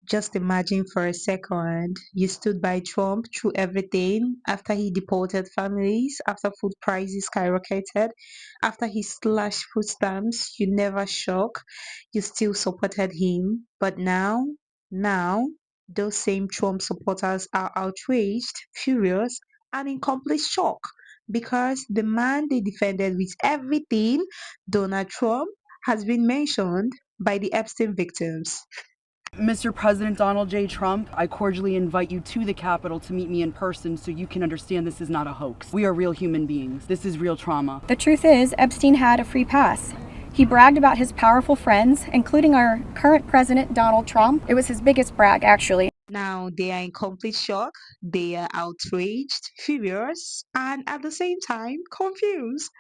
Just imagine for a second you stood by Trump through everything after he deported families, after food prices skyrocketed, after he slashed food stamps. You never shocked, you still supported him. But now, those same Trump supporters are outraged, furious, and in complete shock because the man they defended with everything, Donald Trump, has been mentioned by the Epstein victims. Mr. President Donald J. Trump, I cordially invite you to the Capitol to meet me in person so you can understand this is not a hoax. We are real human beings. This is real trauma. The truth is, Epstein had a free pass. He bragged about his powerful friends, including our current president, Donald Trump. It was his biggest brag, actually. Now they are in complete shock, they are outraged, furious, and at the same time confused.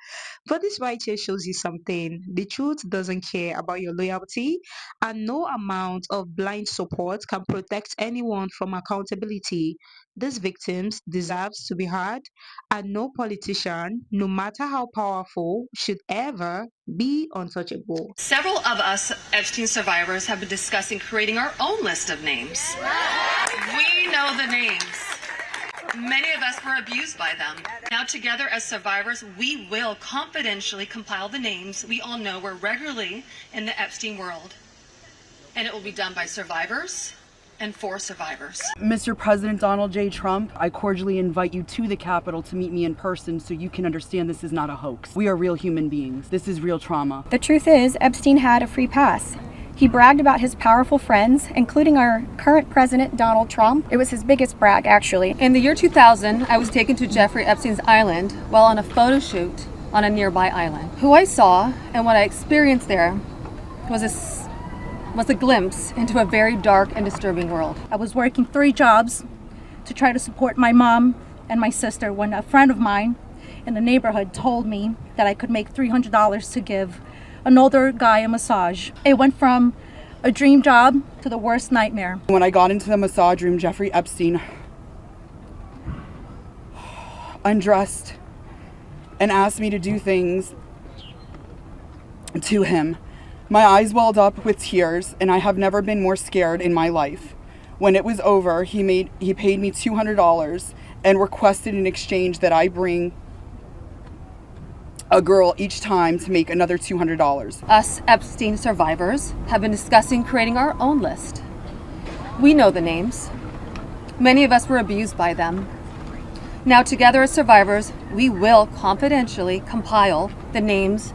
But this right here shows you something. The truth doesn't care about your loyalty, and no amount of blind support can protect anyone from accountability. These victims deserve to be heard, and no politician, no matter how powerful, should ever be untouchable. Several of us Epstein survivors have been discussing creating our own list of names. We know the names. Many of us were abused by them. Now, together as survivors, we will confidentially compile the names we all know were regularly in the Epstein world. And it will be done by survivors and for survivors. Mr. President Donald J. Trump, I cordially invite you to the Capitol to meet me in person so you can understand this is not a hoax. We are real human beings. This is real trauma. The truth is, Epstein had a free pass. He bragged about his powerful friends, including our current president, Donald Trump. It was his biggest brag, actually. In the year 2000, I was taken to Jeffrey Epstein's island while on a photo shoot on a nearby island. Who I saw and what I experienced there was a glimpse into a very dark and disturbing world. I was working 3 jobs to try to support my mom and my sister when a friend of mine in the neighborhood told me that I could make $300 to give an older guy a massage. It went from a dream job to the worst nightmare. When I got into the massage room, Jeffrey Epstein undressed and asked me to do things to him. My eyes welled up with tears, and I have never been more scared in my life. When it was over, he paid me $200 and requested in exchange that I bring a girl each time to make another $200. Us Epstein survivors have been discussing creating our own list. We know the names. Many of us were abused by them. Now, together as survivors, we will confidentially compile the names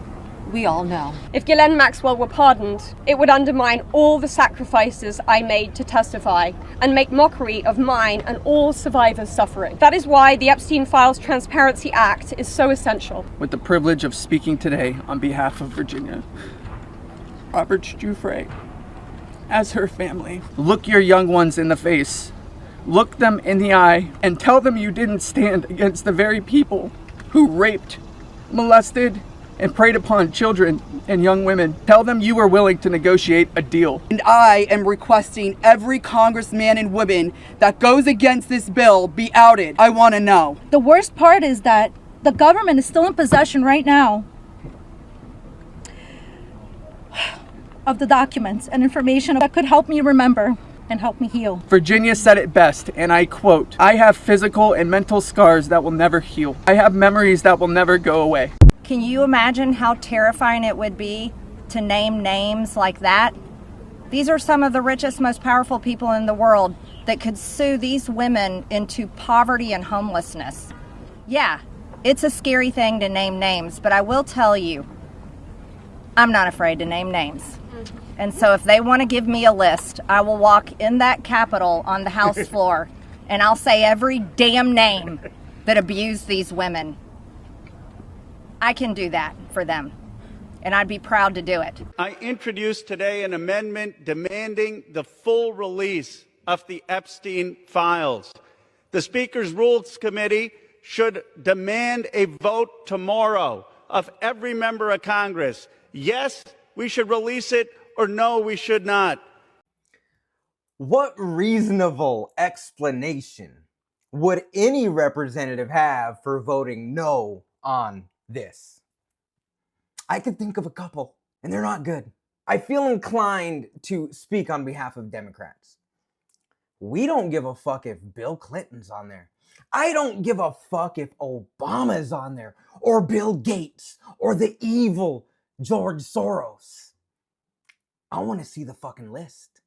we all know. If Ghislaine Maxwell were pardoned, it would undermine all the sacrifices I made to testify and make mockery of mine and all survivors' suffering. That is why the Epstein Files Transparency Act is so essential. With the privilege of speaking today on behalf of Virginia, Roberts Giuffre, as her family, look your young ones in the face, look them in the eye, and tell them you didn't stand against the very people who raped, molested, and preyed upon children and young women. Tell them you were willing to negotiate a deal. And I am requesting every congressman and woman that goes against this bill be outed. I want to know. The worst part is that the government is still in possession right now of the documents and information that could help me remember and help me heal. Virginia said it best, and I quote, "I have physical and mental scars that will never heal. I have memories that will never go away." Can you imagine how terrifying it would be to name names like that? These are some of the richest, most powerful people in the world that could sue these women into poverty and homelessness. Yeah, it's a scary thing to name names, but I will tell you, I'm not afraid to name names. And so if they want to give me a list, I will walk in that Capitol on the House floor and I'll say every damn name that abused these women. I can do that for them, and I'd be proud to do it. I introduced today an amendment demanding the full release of the Epstein files. The Speaker's Rules Committee should demand a vote tomorrow of every member of Congress. Yes, we should release it, or no, we should not. What reasonable explanation would any representative have for voting no on this? I could think of a couple, and they're not good. I feel inclined to speak on behalf of Democrats. We don't give a fuck if Bill Clinton's on there. I don't give a fuck if Obama's on there, or Bill Gates, or the evil George Soros. I want to see the fucking list.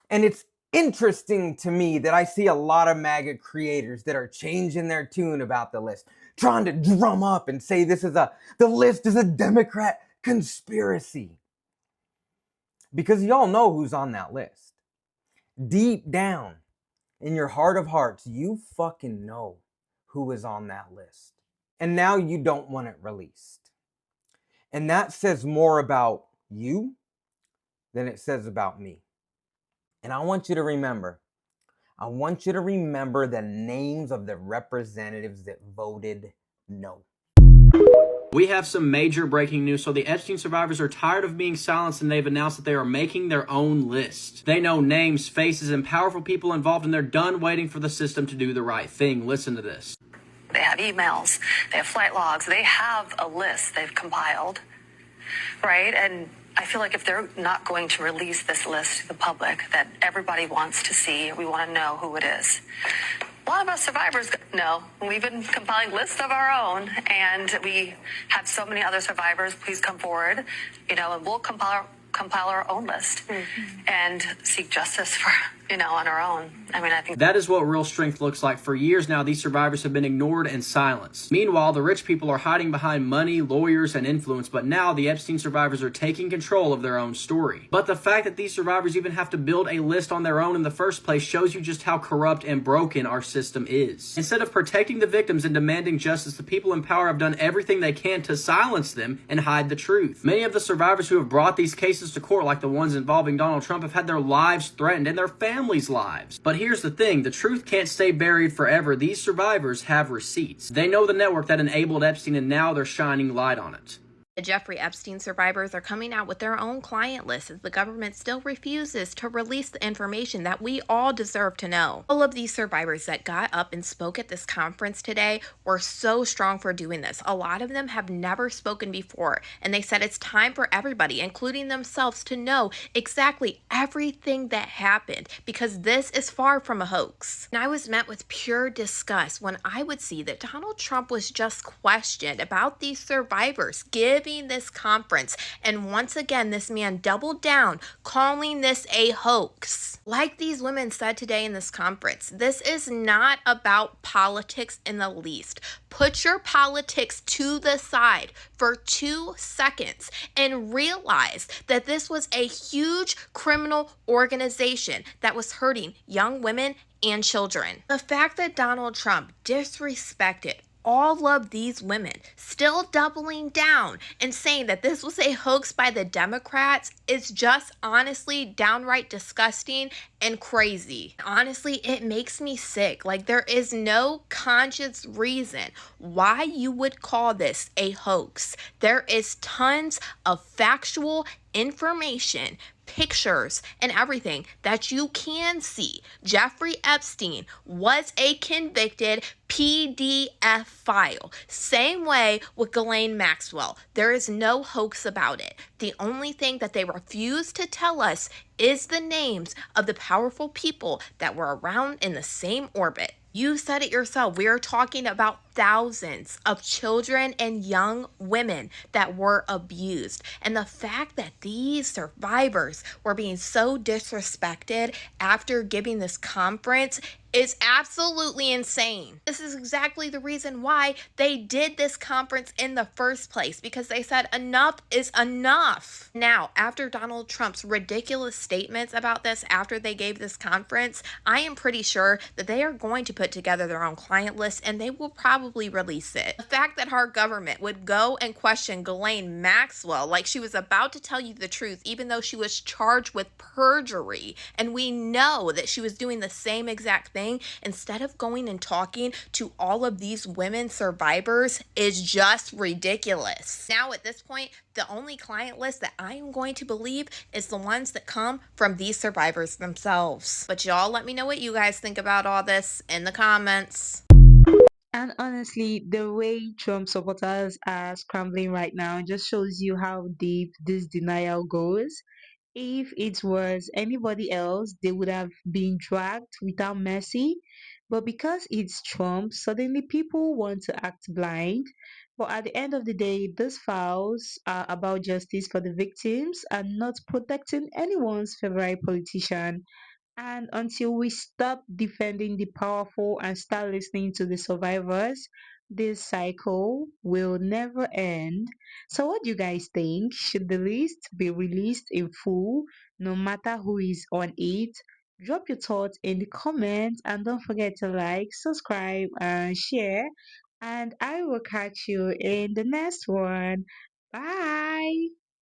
And it's interesting to me that I see a lot of MAGA creators that are changing their tune about the list, trying to drum up and say the list is a Democrat conspiracy. Because y'all know who's on that list. Deep down in your heart of hearts, you fucking know who is on that list. And now you don't want it released. And that says more about you than it says about me. And I want you to remember the names of the representatives that voted no. We have some major breaking news. So the Epstein survivors are tired of being silenced, and they've announced that they are making their own list. They know names, faces, and powerful people involved, and they're done waiting for the system to do the right thing. Listen to this. They have emails, they have flight logs, they have a list they've compiled, right? And I feel like if they're not going to release this list to the public that everybody wants to see, we want to know who it is. A lot of us survivors know. We've been compiling lists of our own, and we have so many other survivors. Please come forward, and we'll compile our own list and seek justice for, on our own. I think that is what real strength looks like. For years now, these survivors have been ignored and silenced. Meanwhile, the rich people are hiding behind money, lawyers, and influence, but now the Epstein survivors are taking control of their own story. But the fact that these survivors even have to build a list on their own in the first place shows you just how corrupt and broken our system is. Instead of protecting the victims and demanding justice, the people in power have done everything they can to silence them and hide the truth. Many of the survivors who have brought these cases to court, like the ones involving Donald Trump, have had their lives threatened and their families' lives. But here's the thing, the truth can't stay buried forever. These survivors have receipts. They know the network that enabled Epstein, and now they're shining light on it. The Jeffrey Epstein survivors are coming out with their own client list as the government still refuses to release the information that we all deserve to know. All of these survivors that got up and spoke at this conference today were so strong for doing this. A lot of them have never spoken before, and they said it's time for everybody, including themselves, to know exactly everything that happened, because this is far from a hoax. And I was met with pure disgust when I would see that Donald Trump was just questioned about these survivors giving this conference, and once again this man doubled down, calling this a hoax. Like these women said today in this conference, this is not about politics in the least. Put your politics to the side for 2 seconds and realize that this was a huge criminal organization that was hurting young women and children. The fact that Donald Trump disrespected all of these women, still doubling down and saying that this was a hoax by the Democrats, is just honestly downright disgusting and crazy. Honestly, it makes me sick. Like, there is no conscious reason why you would call this a hoax. There is tons of factual information, pictures, and everything that you can see. Jeffrey Epstein was a convicted PDF file. Same way with Ghislaine Maxwell. There is no hoax about it. The only thing that they refuse to tell us is the names of the powerful people that were around in the same orbit. You said it yourself. We are talking about thousands of children and young women that were abused. And the fact that these survivors were being so disrespected after giving this conference is absolutely insane. This is exactly the reason why they did this conference in the first place, because they said enough is enough. Now, after Donald Trump's ridiculous statements about this after they gave this conference, I am pretty sure that they are going to put together their own client list, and they will probably release it. The fact that our government would go and question Ghislaine Maxwell like she was about to tell you the truth, even though she was charged with perjury, and we know that she was doing the same exact thing, instead of going and talking to all of these women survivors, is just ridiculous. Now at this point, the only client list that I am going to believe is the ones that come from these survivors themselves. But y'all let me know what you guys think about all this in the comments. And honestly, the way Trump supporters are scrambling right now just shows you how deep this denial goes. If it was anybody else, they would have been dragged without mercy. But because it's Trump, suddenly people want to act blind. But at the end of the day, these files are about justice for the victims and not protecting anyone's favorite politician. And until we stop defending the powerful and start listening to the survivors, this cycle will never end. So, what do you guys think? Should the list be released in full, no matter who is on it? Drop your thoughts in the comments and don't forget to like, subscribe, and share. And I will catch you in the next one. Bye.